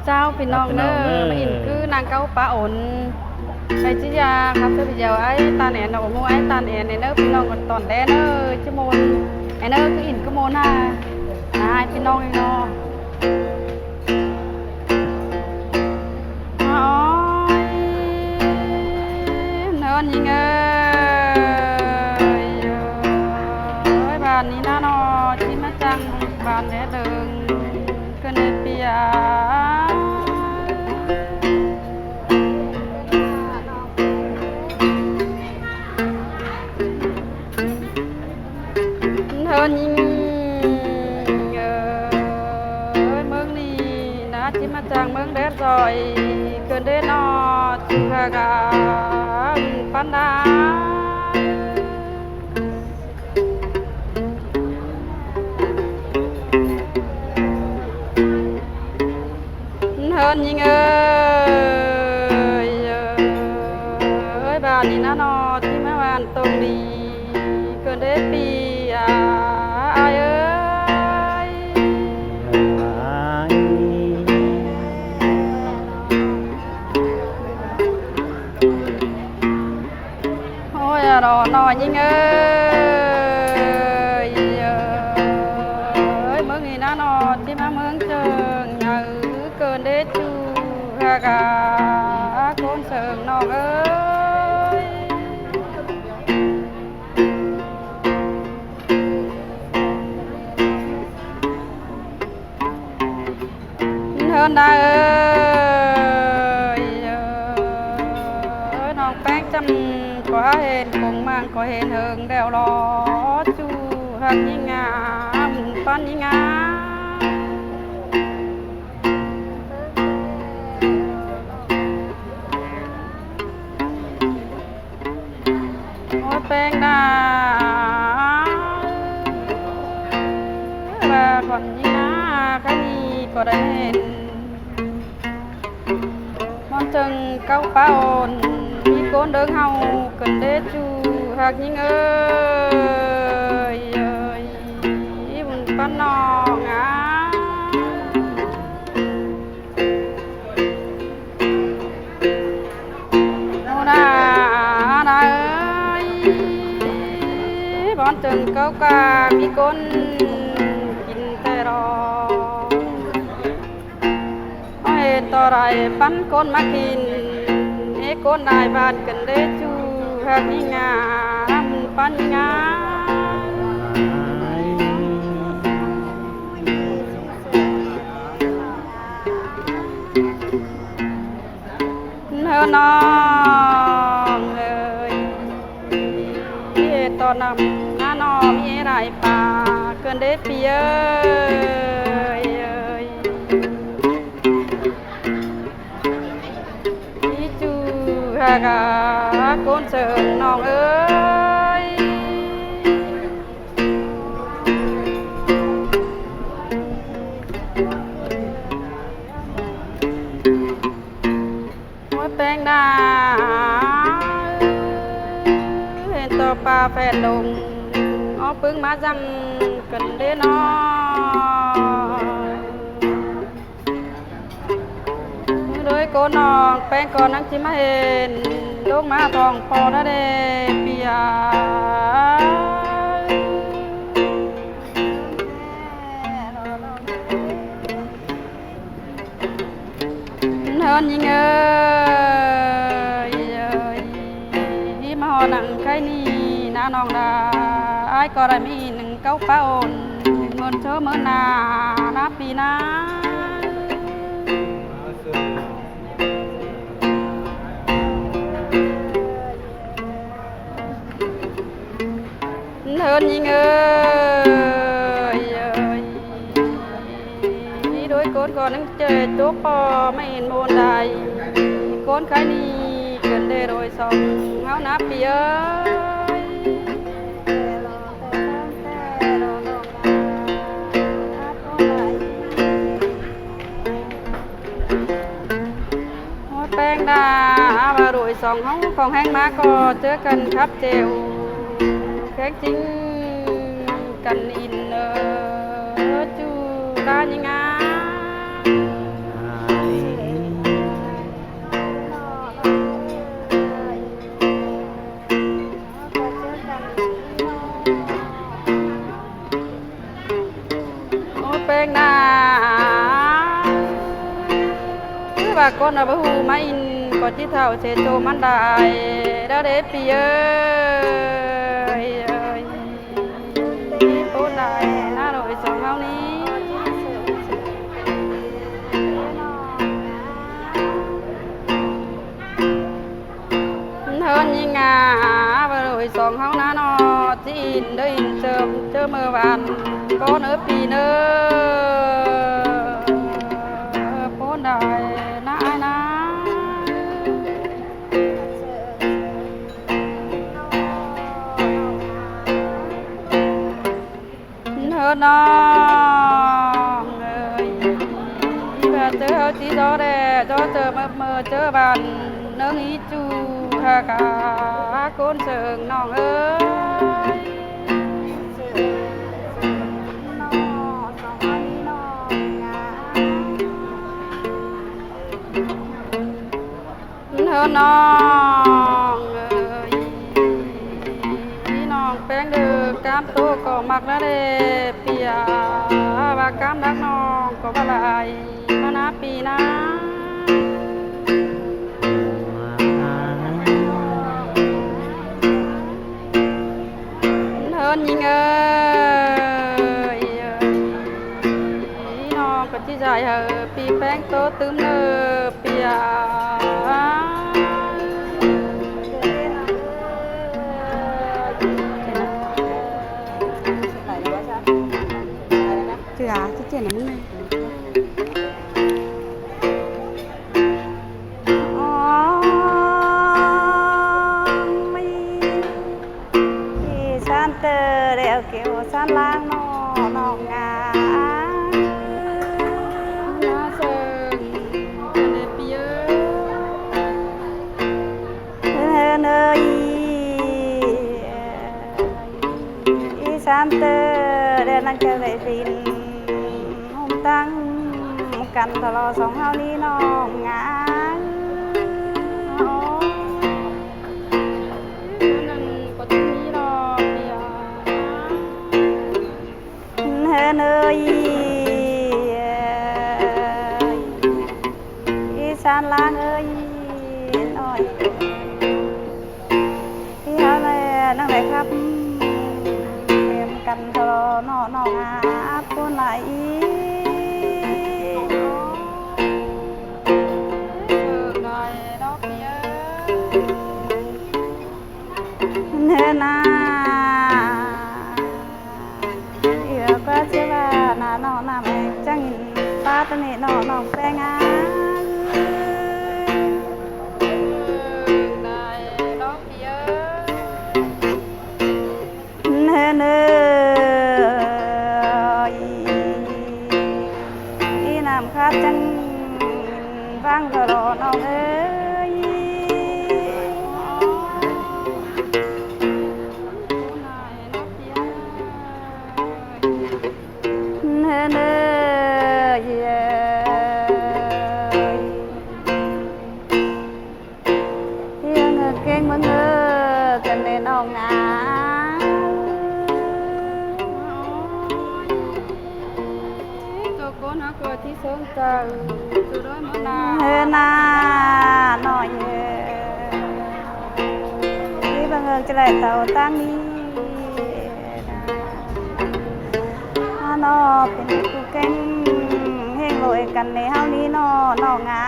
เจ้าพี่น้องเนอมาอินคือนางเก้าป้าอ่อนไอจิยาครับเพื่อพี่เจ้าไอ้ตาแหนนเอาโมไอ้ตาแหนในเนอพี่น้องกันตอนแดนเนอชั่วโมงไอ้เนอคืออินก็โมน่าไอ้พี่น้องไอ้เนาะอ๋อเนินยิงเอ้ยบ้านนี้นะเนาะที่มาจังบ้านแดนเดิงก็ในเปียเธอยิงเมืองนี้นะที่มาจากเมืองแดดซอยเกินได้นอจุกากาปันดาเธอยิงบ้านนี้นะนอที่แม่วานตรงดีเกินได้ปีเอ้ยโอ้ยรอหน่อยยิงเมื่อกี้นะนอที่มาเมืองเชิงเกินได้จูฮากาโกนเชิงนอกเฮินได้น้องแป้งจำก็เห็นคงมั่งก็เห็นเฮิงเดวรอจูหักยิ่งงามปั้นยิ่งงามโอ้ยแป้งได้ว่าก่อนยิ่งงามแค่นี้ก็ได้เห็นมอนจึงเก้าป้าอ่อนมีโกนเดิงเฮาเกินเดจูหากยิงบุญปั้นนองโน่นาได้บอนจึงเก้ากามีโกนกินแต่รอต่อไรปั้นคนมากินเอ้คนได้บ้านกันได้จูหากยิ่งงามปั้นงามเธอน้องตอนนำหน้าน้องมีไรป่าเกินได้เปียฮากาโกนเชิงน้องเอ้ยโอ้ยแป้งดาเห็นตัวปลาแฟนลงอ้อปึ้งมาจังกันเด้นอโกนองแป้งก่อนนั่งจิมาเห็นลูกมาทองพอนะเดเปียเฮินยิงที่มาหอหนังใครนี่น้าน้องดาไอ้ก็ได้มีหนึ่งเก้าป้าอ่อนเงินเชอเมื่อนานับปีนาเฮินยิงโดยโกนก่อนนั่งเจอโจ๊กปอไม่เห็นโมนใดโกนใครนี่เกินได้โดยสองเงาหน้าปีแป้งดามาโดยสองห้องของแห้งมาก็เจอกันครับเจลแข็งจริงกันอินจูได้ยังไง เป็นนาคือว่าคนเอาไปหูมาอินก็ที่เท่าเชโจมันได้ได้เด็ดปีเอ้ยโอ้ได้น่าหน่อยสองเท่านี้เฮินยิงาไปเลยสองเท่านั้นอจีนได้อินเจอเมื่อวันก็เนื้อปีเนื้อโป้ได้น่าอายนะเฮินน้องเอ้ยแบบเจอจีจอแดจอเจอเมื่อเจอบันเนื้ออีจูฮากาโกนเชิงน้องเอ้ยเธอน้องเอ้ยน้องแป้งเดือกล้ามโตก็มักแล้วเด้เปียว่ากล้ามรักน้องก็บ่ไหลมานาปีนะเธอยิงเอ้ยน้องก็ที่ใจเฮอปีแป้งโตตึมเนอเปียที่เจนมึงไงอ๋อมีที่ฉันเตอเรียวเกี่ยวฉันล้างนองงาน่าเซิงเนเปียเนยที่ฉันเตอเรียนนักเรียนฟินตั้งกันตลอดสองเฮานี้น้องงานนั่นก็จะมีรอเดียวเฮ้เนยอีสานล้างเอ้ยน้อยที่เฮาเลยนั่งไหนครับเตรียมกันตลอดน้องงาปูนไหลเนื้อนาเยอะก็เชื่อว่านาน้องน้ำแม่จังป้าตะเนน้องแป้งาเนื้ออีน้ำขาดจังฟังตลอดน้องเอ้ยเนื้อเก่งมึงกันในน้องงาตัวก้นหักที่สนใจตัวร้อยมันนาหน่อยที่บังเอิญจะได้เต่าตั้งนี้นอเป็นผู้เก่งเฮงรวยกันในเฮานี้นองา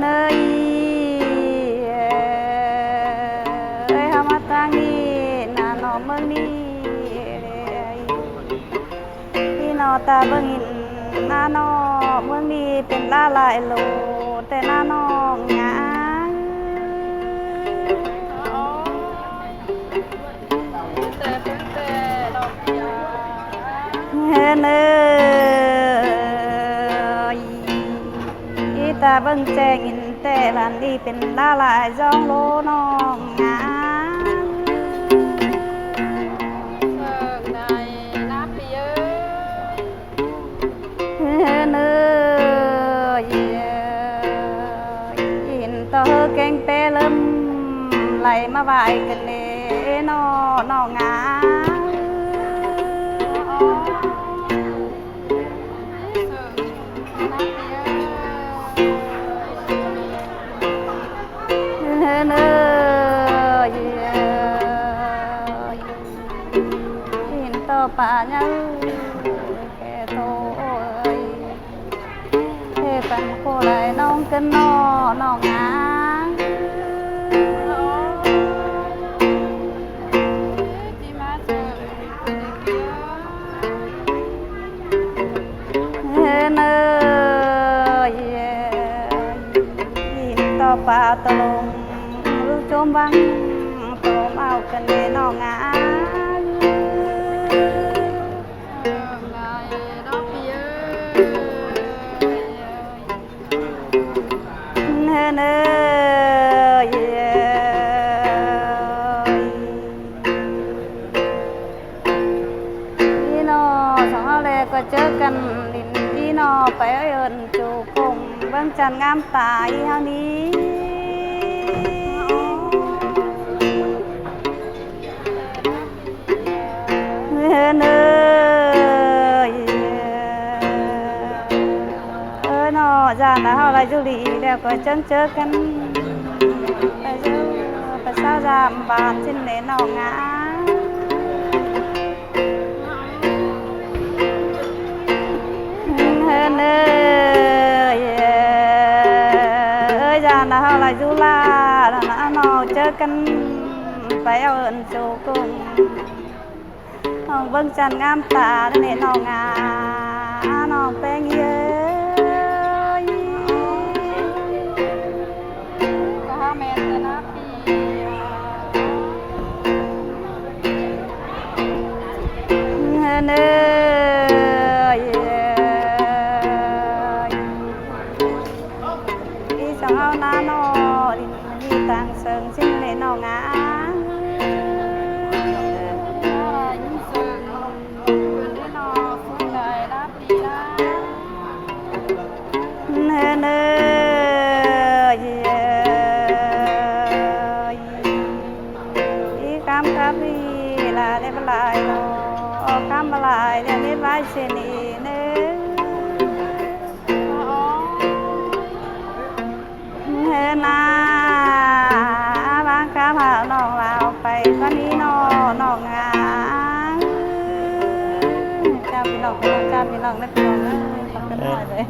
เนยเฮามาตั้งนี้นาน้องเมืองนี้พี่นอตาเบิ่งหินนาน้องเมืองนี้เป็นลาลายโลแต่นาน้องงาเนยอีตาเบิ่งแจงอินแต่บ้านนี้เป็นลาลายจองโลน้องงาเนยอินเตอ แกงเตเริ่มไหลมาไหวกันเนนอนองาเนเนยินต่อป่าเนาแค่โตเอ้ยเทปันโคไหลน้องกันนองาเนยยินต่อป่าตะลงลูกโจมบังโตมเอากันเนนองาเนเนยพี่น้อสองเอาแลก็เจอกันลินพี่น้อไปเอิญจูคงเบื้องจันงามตายเฮานี้เนเนยนอจานนะเฮาไรจุลีแล้วก็เจอกันไปเจอไปเศร้าจามบานชิ้นเนนองาเนยจานนะเฮาไรจุลาแล้วนะนอเจอกันไปเอาเอิญจูกุ้งน้องเบิ่งจันงามตาเนนองาน้องแป้งเย้ยก็ห้าเมตรนะพี่เนยอีสองเอาหน้านอดินมีต่างเสิงชิ้นเนนองาเนเนยอีกำกับพี่ลาได้บลายโลกำบลายเดี๋ยวนี้ไว้เชนีเนเฮนาบางคาพาน้องลาวไปก็นี้น้องงาเจ้าพี่น้องได้พี่น้องนะขอบคุณมากเลย